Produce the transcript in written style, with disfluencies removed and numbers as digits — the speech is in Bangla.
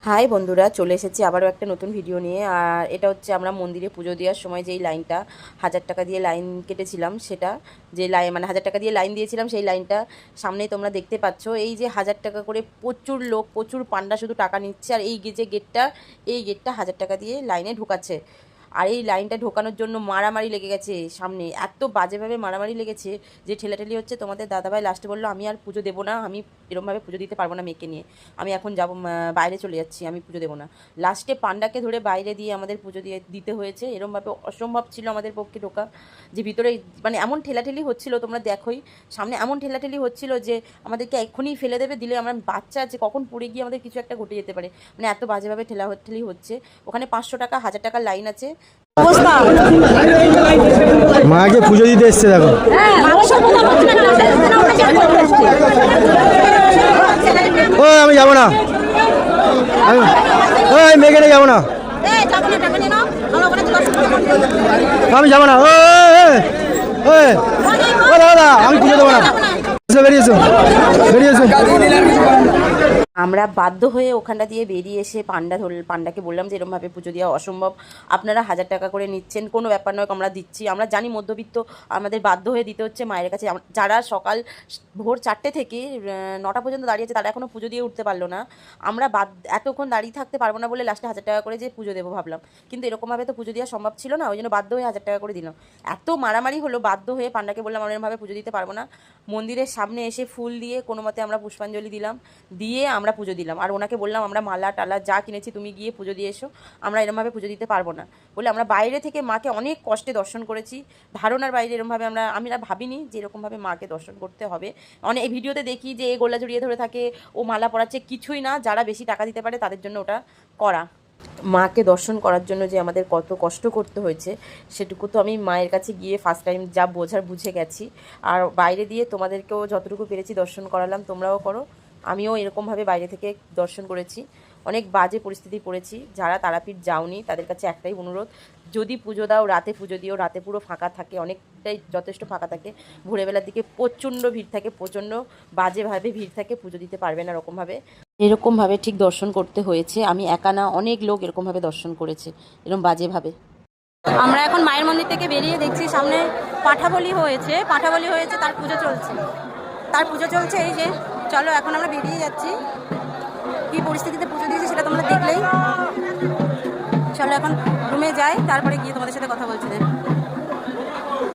হাই বন্ধুরা, চলে এসেছি আবারও একটা নতুন ভিডিও নিয়ে। আর এটা হচ্ছে আমরা মন্দিরে পুজো দেওয়ার সময় যেই লাইনটা 1000 টাকা দিয়ে লাইন কেটেছিলাম, সেটা যে লাইন মানে 1000 টাকা দিয়ে লাইন দিয়েছিলাম, সেই লাইনটা সামনেই তোমরা দেখতে পাচ্ছ। এই যে 1000 টাকা করে প্রচুর লোক, প্রচুর পান্ডা শুধু টাকা নিচ্ছে। আর এই যে গেটটা, এই গেটটা 1000 টাকা দিয়ে লাইনে ঢোকাচ্ছে। আর এই লাইনটা ঢোকানোর জন্য মারামারি লেগে গেছে সামনে, এত বাজেভাবে মারামারি লেগেছে যে ঠেলাঠেলি হচ্ছে। তোমাদের দাদাভাই লাস্টে বললো আমি আর পুজো দেবো না, আমি এরমভাবে পুজো দিতে পারবো না মেয়েকে নিয়ে, আমি এখন যাব বাইরে চলে যাচ্ছি, আমি পুজো দেবো না। লাস্টে পান্ডাকে ধরে বাইরে দিয়ে আমাদের পুজো দিতে হয়েছে। এরমভাবে অসম্ভব ছিল আমাদের পক্ষে ঢোকা, যে ভিতরে মানে এমন ঠেলাঠেলি হচ্ছিল, তোমরা দেখোই সামনে এমন ঠেলাঠেলি হচ্ছিল যে আমাদেরকে এক্ষুনি ফেলে দেবে, দিলে আমরা বাচ্চা আছে, কখন পড়ে গিয়ে আমাদের কিছু একটা ঘটে যেতে পারে, মানে এত বাজেভাবে ঠেলাঠেলি হচ্ছে। ওখানে 500 টাকা 1000 টাকার লাইন আছে। অবস্থা মাকে পুজো দিতে এসছে দেখো। ও আমি যাবো না, ওই মেয়েকে নিয়ে যাবো না, আমি যাবো না। ও দাদা, আমি পুজো দেবো না, বেরিয়েছো বেরিয়েছো। আমরা বাধ্য হয়ে ওখানটা দিয়ে বেরিয়ে এসে পান্ডাকে বললাম যে এরমভাবে পুজো দেওয়া অসম্ভব, আপনারা 1000 টাকা করে নিচ্ছেন, কোনো ব্যাপার নয়, আমরা দিচ্ছি। আমরা জানি মধ্যবিত্ত, আমাদের বাধ্য হয়ে দিতে হচ্ছে মায়ের কাছে। যারা সকাল ভোর 4টে থেকে 9টা পর্যন্ত দাঁড়িয়েছে, তারা এখনও পুজো দিয়ে উঠতে পারলো না। আমরা এতক্ষণ দাঁড়িয়ে থাকতে পারবো না বলে লাস্টে 1000 টাকা করে যে পুজো দেবো ভাবলাম, কিন্তু এরকমভাবে তো পুজো দেওয়া সম্ভব ছিল না, ওই জন্য বাধ্য হয়ে 1000 টাকা করে দিলাম। এত মারামারি হলো, বাধ্য হয়ে পান্ডাকে বললাম আমরা এরমভাবে পুজো দিতে পারবো না। মন্দিরের সামনে এসে ফুল দিয়ে কোনো মতে আমরা পুষ্পাঞ্জলি দিলাম, দিয়ে আমরা পুজো দিলাম। আর ওনাকে বললাম আমরা মালা টালা যা কিনেছি তুমি গিয়ে পুজো দিয়ে এসো, আমরা এরমভাবে পুজো দিতে পারবো না বলে আমরা বাইরে থেকে মাকে অনেক কষ্টে দর্শন করেছি। ধারণার বাইরে এরমভাবে আমরা ভাবিনি যে এরকমভাবে মাকে দর্শন করতে হবে। অনেক ভিডিওতে দেখি যে এ গোলা জড়িয়ে ধরে থাকে, ও মালা পরাচ্ছে, কিছুই না, যারা বেশি টাকা দিতে পারে তাদের জন্য ওটা করা। মাকে দর্শন করার জন্য যে আমাদের কত কষ্ট করতে হয়েছে, সেটুকু তো আমি মায়ের কাছে গিয়ে ফার্স্ট টাইম যা বোঝার বুঝে গেছি। আর বাইরে দিয়ে তোমাদেরকেও যতটুকু পেরেছি দর্শন করালাম, তোমরাও করো। আমিও এরকমভাবে বাইরে থেকে দর্শন করেছি, অনেক বাজে পরিস্থিতি পড়েছি। যারা তারাপীঠ যাওনি তাদের কাছে একটাই অনুরোধ, যদি পুজো দাও রাতে পুজো দিও, রাতে পুরো ফাঁকা থাকে, অনেকটাই যথেষ্ট ফাঁকা থাকে। ভোরবেলার দিকে প্রচণ্ড ভিড় থাকে, প্রচণ্ড বাজেভাবে ভিড় থাকে, পুজো দিতে পারবে না এরকমভাবে ঠিক দর্শন করতে হয়েছে। আমি একা না, অনেক লোক এরকমভাবে দর্শন করেছে, এরকম বাজেভাবে। আমরা এখন মায়ের মন্দির থেকে বেরিয়ে দেখছি সামনে পাঠাবলি হয়েছে, তার পুজো চলছে। এই যে চলো এখন আমরা বেরিয়ে যাচ্ছি, কি পরিস্থিতিতে পুজো দিয়েছি সেটা তোমরা দেখলেই। চলো এখন রুমে যাই, তারপরে গিয়ে তোমাদের সাথে কথা বলছি।